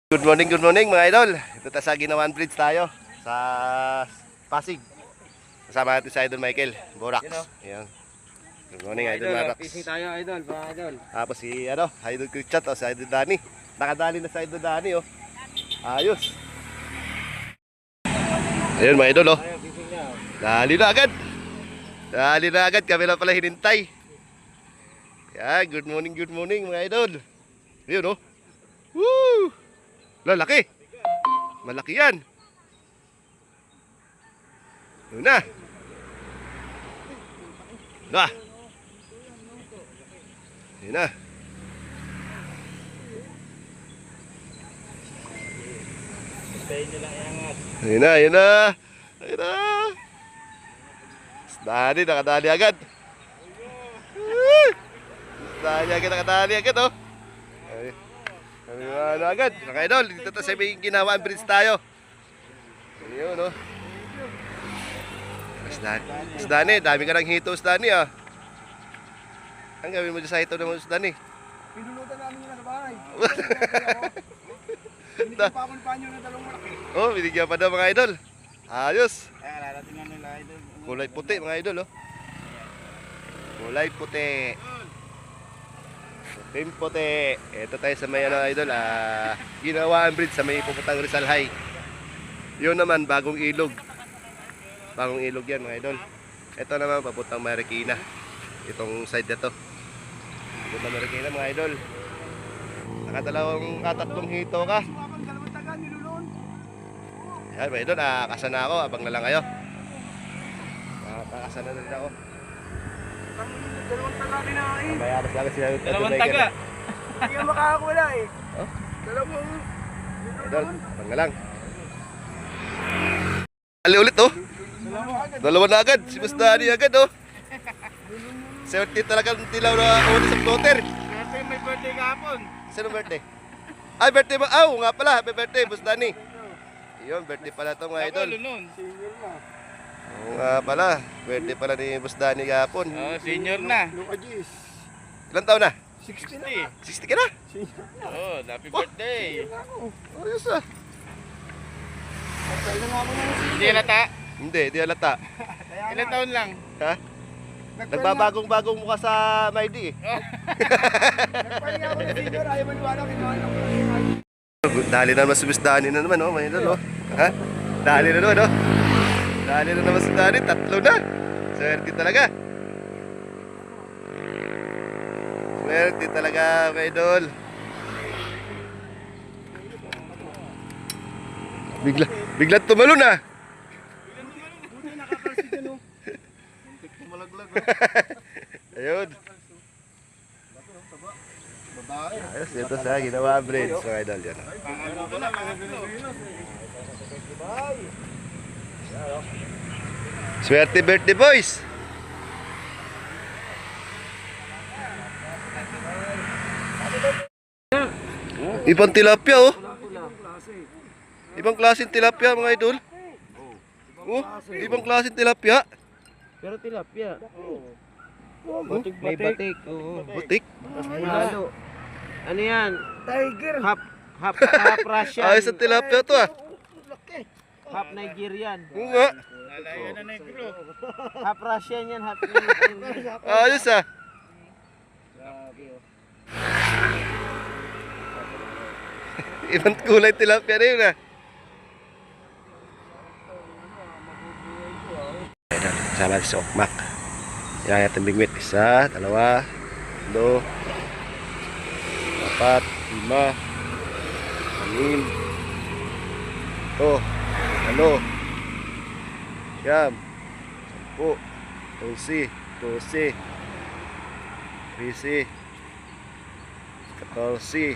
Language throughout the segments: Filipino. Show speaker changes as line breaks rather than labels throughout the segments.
Good morning mga idol. Ito tayo sa Ginawan Bridge tayo sa Pasig. Kasama natin si Idol Michael Borax. Ayan. Good morning Idol Borax.
Fishing tayo idol, mga idol.
Tapos si Idol Christian o si Idol Danny. Nakadali na si Idol Danny oh. Ayos. Ayun mga idol oh. Dali na agad. Dali na agad, kami na pala hinintay. Yan, good morning mga idol. Ayun oh. Woo! Lalaki. Malaki yan. Yun na. Yun na. Yun na. Yun na. Dali, nakadali agad. Nakadali agad oh. Ano agad, mga idol, dito tayo sa may Ginawan Bridge tayo. Ayun, no? Mas Dani, dami ka ng hito, Dani, ah. Ang gawin mo dyan sa hito naman, Dani?
Pinulutan namin nila sa bahay. Binigyan pa ako ng panyo na dalawang malaki.
Oh, binigyan pa daw, mga idol. Ayos.
Kaya lalatingan nila, idol.
Kulay puti, mga idol, oh. Kulay puti. Puti. Ito tayo sa may idol, Ginawan Bridge sa may pupuntang Rizal High. Yun naman, bagong ilog. Bagong ilog yan mga idol. Ito naman, papuntang Marikina. Itong side na to. Papuntang Marikina mga idol. Nakatatlong hito ka. Yan mga idol, kasa na ako. Abang na lang kayo. Kasa na rin ako.
Dalawang taga kinain.
Mayaras lang sila yung
Dalawang taga. Hindi ka makakawala eh.
Oh?
Dalawang
Idol, abang na lang. Ali ulit oh. Dalawa na agad. Si Mas Dani agad oh. 70 talagang tilaw na ulit sa floater.
Birthday, may birthday kahapon.
Sino birthday? Ay, birthday ba? Ah, nga pala. Happy birthday, Boss Dani. Yun, birthday pala ito mga idol.
Senior na.
Oo nga pala. Birthday pala ni Boss Dani kahapon.
Senior na.
Ilan taon na?
60.
60 ka na?
Happy birthday.
Ayos ah.
Hindi halata.
Hindi halata.
Ilan taon lang?
Ha? Nagbabagong-bagong mukha sa Maidi eh.
Nagpahinga ako ng senior, ayaw maniwala ko.
Dali na naman si Boss Dani na naman oh. May idol oh. Ha? Dali na naman oh. Dali na naman si Dani. Tatlo na. Swerte talaga. Swerte talaga mga idol. Bigla tumalon ah. Ayun. Ayos, ito sa Ginawan Bridge mga idol yan. Swerte birthday boys. Ibang tilapia oh. Ibang klaseng tilapia mga idol. Oh, ibang klaseng tilapia.
Pero tilapia.
May batik. Butik.
Halo. Ano yan? Tiger. Half Russian.
Ayos ang tilapia to ah.
Half Nigerian.
Oo nga.
Nalayo na negro. Half Russian yan, half Nigerian.
Ayos ah. Ibang kulay tilapia na yun ah. Kasama natin si Okmak. Yan natin bingwit. 1, 2, 3, 4, 5, 6, 7, 8, 9, 10, 11, 12, 13, 14,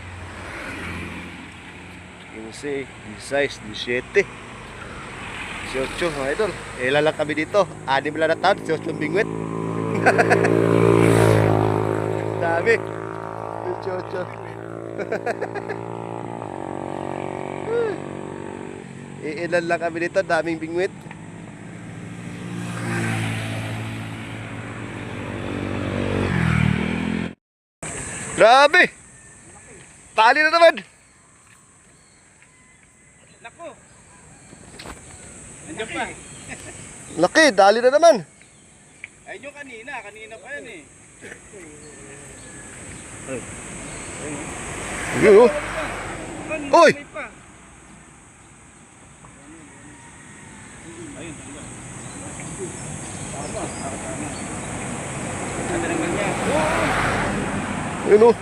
15, 16, 17, 18 mga idol. Ilan lang kami dito? 6 lang na taon, 18 bingwit. Dami. 18. Ilan lang kami dito, daming bingwit. Grabe! Tali na naman!
Nako. Nandiyan pa.
Laki, dali na naman.
Ayun yung kanina pa yan eh.
Yun, oh. Oy!
May pa. Ayun, talaga. Tama. Ano naman niya?
Yun, oh.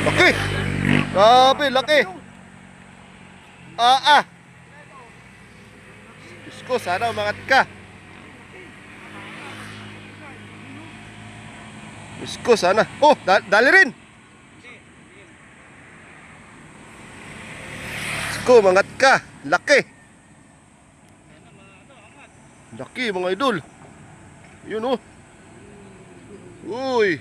Laki! Grabe, laki! Diyos ko, sana umangat ka. Diyos ko, sana. Oh, dali rin! Diyos ko, umangat ka. Laki! Laki, mga idol. Yun, oh. Uy!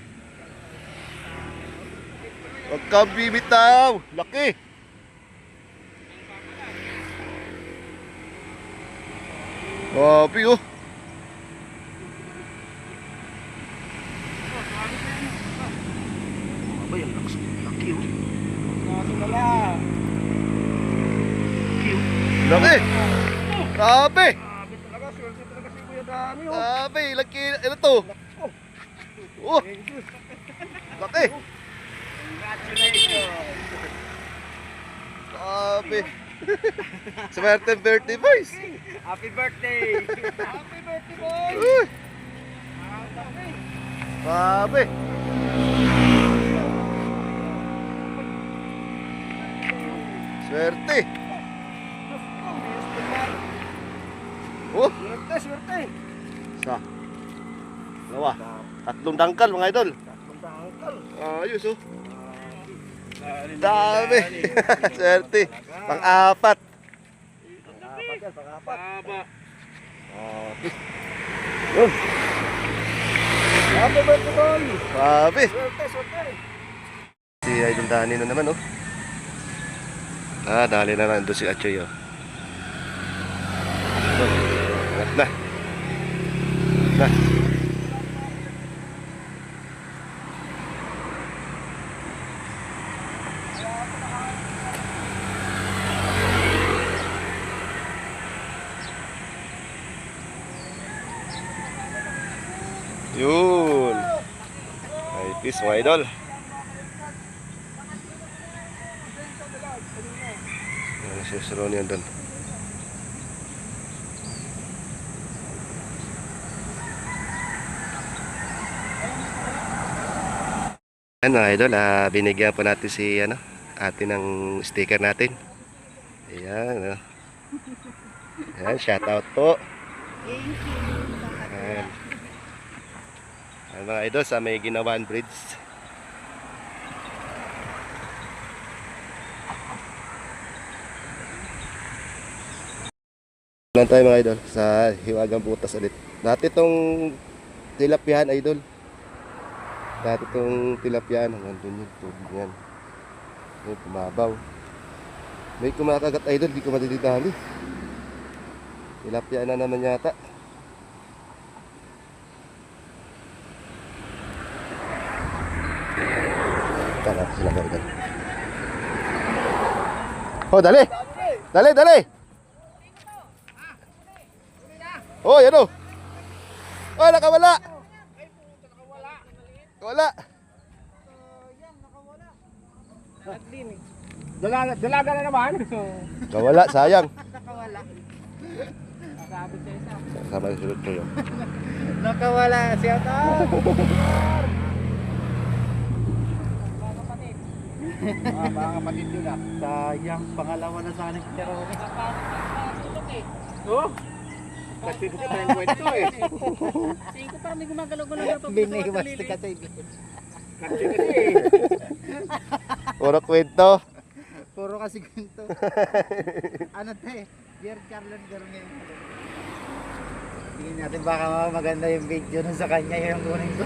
Huwag kang bibitaw. Laki. Grabe, oh. Abay, ang laki, oh. Laki. Grabe. Grabe, laki. Ano to? Oh. Laki. Grabe. Swerte birthday, boys.
Happy birthday! Happy birthday, boy!
Uy. Grabe. Swerte. Oh,
Swerte!
isa. Dalawa. Tatlong dangkal, mga idol. Ayos, oh. Dami. Swerte. Pang-apat.
Pang-apat.
Yun.
Happy birthday, boy!
Grabe.
Swerte!
Si Idol Danny na naman, oh. Dali na lang doon si Achoy, oh. Ingat na. Na. Yun. Ay, peace, mga idol. Yan, susuro niyan doon. Yan, mga idol, binigyan po natin si ate ng sticker natin. Ayan, ayan, shout out po. Ayan. Ayan, mga idol, sa may Ginawan Bridge. Lang tayo, mga idol, sa Hiwagang Butas ulit. Dati itong tilapyahan, idol. Dati itong tilapyahan, hanggang doon yung tubig yan. Yung pumabaw. May kumakagat, idol, di ko madididali. Tilapia na naman yata. Tara, sila ka rin. Oh, dali! Dali, dali! Oh, yan o! Oh, nakawala! Wala!
Dalaga na naman.
Nawala, sayang.
Nakawala. Nakabit sa isa.
Sama yung sulot ko yun.
Nakawala siya to. Mga kapatid yun ah. Sayang, pangalawa na sana si Cherone. Oh? Kasi ko pa yung kwento eh.
Singko pa may gumagalaw-galaw na pag
Biniwas ka kasi. Kasi
Puro kwento.
puro kasi kwento. Ano te? Dear Charlon Garnier. Tingin natin baka maganda yung video nun sa kanya yung kunin ko.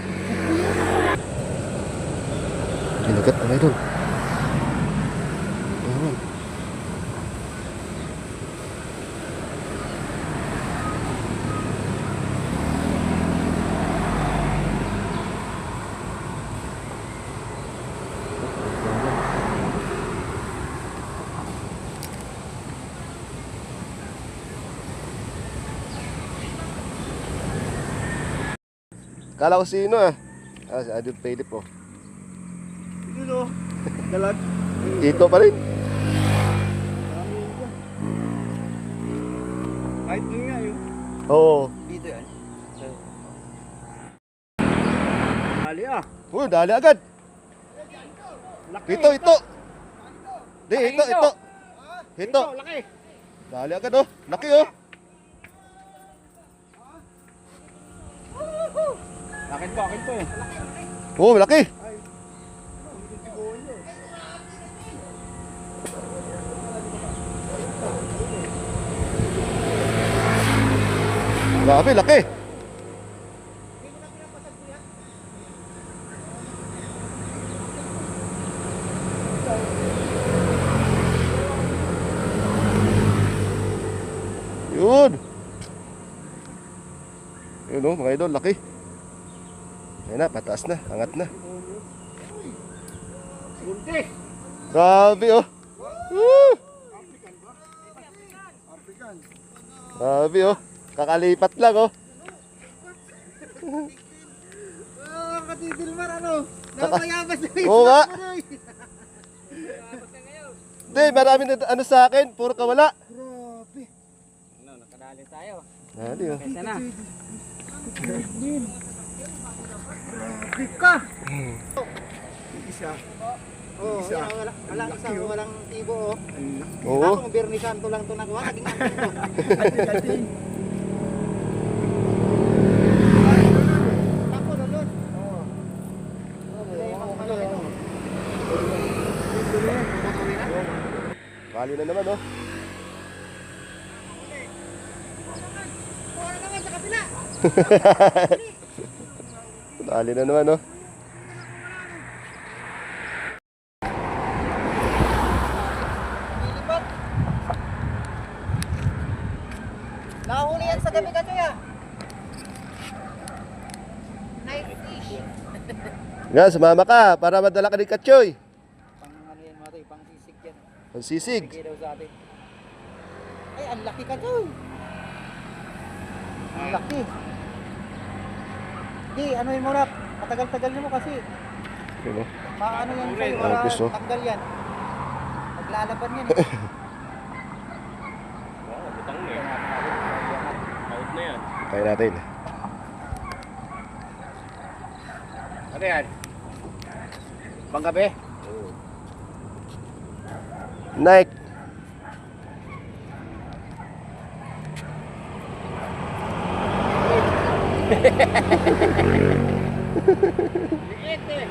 Ginagat ang idol. Ayan. Kala ko sino ah. Ah, si Idol Philip oh.
Yun o. Dalag.
Ito pa rin.
Kahit doon nga yun.
Oo.
Dito yan. Dali ah.
Uy, dali agad. Ito. Di, ito. Ito.
Laki.
Dali agad oh. Laki oh.
Akin to eh.
Oo, laki. Grabe, laki. Yun. Yun oh, mga idol, laki. Ayan na, pataas na, angat na.
Bunti.
Grabe oh. Woo! Grabe oh. Kakalipat lang oh.
Katidilmar ano? Napayabas na
Oo nga. Hindi, marami na ano sa akin, puro kawala.
Grabe.
Ano, nakadali tayo.
Dali oh.
Kesa na.
Grabe ka. Isa.
Oo,
Isa.
yan, walang isang walang tibo oh.
Oo.
Ako Bernie Santo lang to nakuha, naging ang to.
Ati.
Ako lulot.
Oo.
Kali na naman oh.
Wala naman sa kapila.
Dali na naman oh.
Nakahuli yan sa gabi ka ya. Night fish.
Nga, sumama ka para madala ka ni Katchoy.
Pang ano yan mga to, pang sisig yan.
Ang sisig.
Bigay daw sa atin. Ay, ang laki ka Choy. Ang laki. Di, ano yun muna, matagal-tagal niyo mo kasi.
Yun oh.
Paano yan sa'yo, para
Tapos, oh.
tanggal yan. Maglalaban yan eh.
Butang na yan. Out na yan.
Kaya natin.
Ano yan? Panggabi?
Nike.
Liit eh.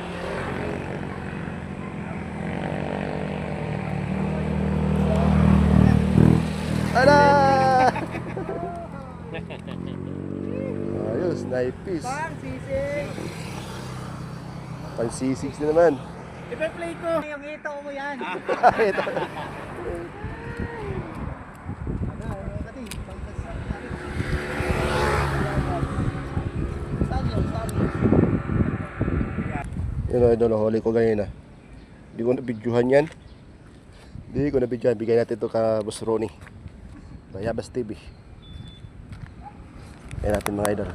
Ala! Ayos, naipis.
Pang sisig.
Pansisig na naman.
Ipe-play ko.
Yung ito mo yan.
Ito. Yun o, idol, huli ko ganyan na. Hindi ko na-videohan yan. Hindi ko na-videohan. Bigay natin ito ka Boss Ronnie. Bayabas TV. Bigay natin mga idol.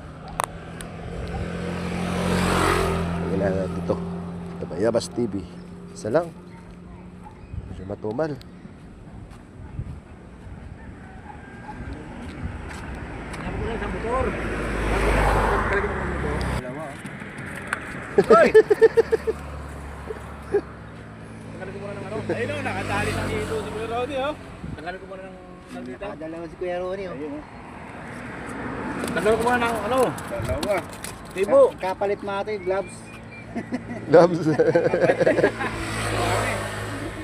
Bigay natin ito. Ito Bayabas TV. Isa lang. Medyo matumal.
Sabi ko lang sa motor. Dalawa. Hoy! Tanggalin ko muna ng ano. Ayun o, nakatali sa dito si Kuya Rodi oh. Tanggalin ko muna ng dito.
Dalawa si Kuya Ronnie oh.
Ayun oh. Tanggalin ko muna ng ano. Dalawa. Tibo.
Kapalit mga ito yung gloves.
Labs.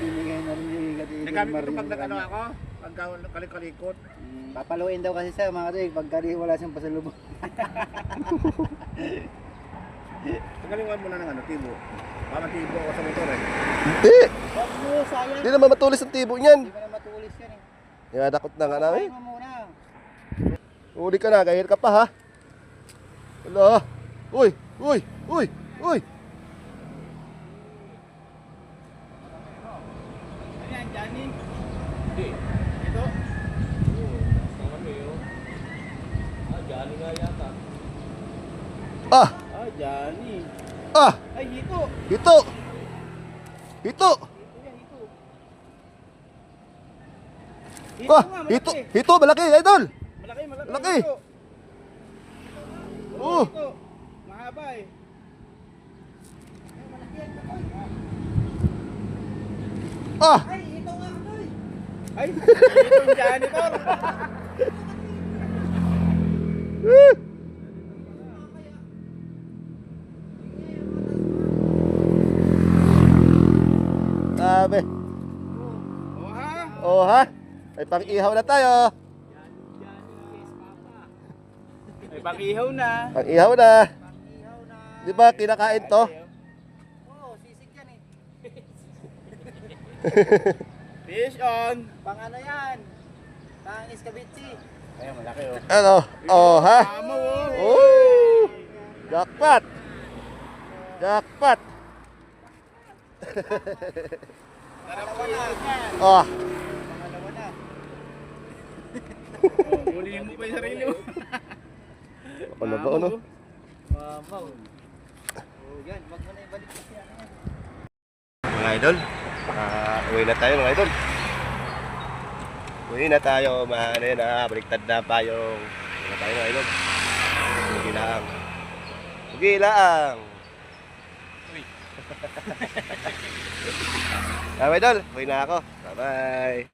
Binigay na rin yung Katidilmar.
Nagamit ko pag nag-ano ako. Pagka kalikot.
Papaluin daw kasi sa mga ito eh, pagka di wala siyang pasalubong.
Tanggalin mo muna ng ano, tibo. Baka tibo ako sa motor eh.
Hindi.
Wag mo, sayang.
Hindi naman matulis ang tibo niyan.
Hindi mo na matulis yan eh.
Nakakot na nga namin.
Kain mo muna.
Huli ka na, gahir ka pa ha. Wala. Uy, uy, uy, uy.
Ano yan, Johnny? Hindi. Ito?
Ah,
Ah, Johnny.
Ah!
Ay, hito.
Hito! Hito!
Hito yan, hito.
Ah!
nga,
Hito!
malaki.
Hito! Malaki, idol!
Malaki, malaki.
Malaki.
Hito.
Oh!
Hito. Mahaba eh.
Ah!
Ay, ito nga Toy.
Ay, hito yung janitor.
Sabi.
Oh ha?
Oh ha? May pang-ihaw na tayo.
May pang-ihaw na.
Pang-ihaw na.
Ihaw na.
Di ba kinakain to?
Oo, sisig yan eh.
Fish on.
Pang ano yan? Pang iskabitsi.
Ayun, malaki oh.
Ano? Oh ha?
Tama oh.
Oh! Jackpot! Jackpot!
Pangalawa na.
Oh!
Pangalawa na.
Hulihin mo pa yung sarili mo.
Ano ba ano?
Mamaw. Oh, yan. Wag mo na ibalik kasi ano yan.
Mga idol, uwi na tayo mga idol. Uwi na tayo, ano yun baliktad na pa yung uwi na tayo mga idol. Uwi lang. Uwi lang. Uwi. Mga idol, uwi na ako. Bye bye.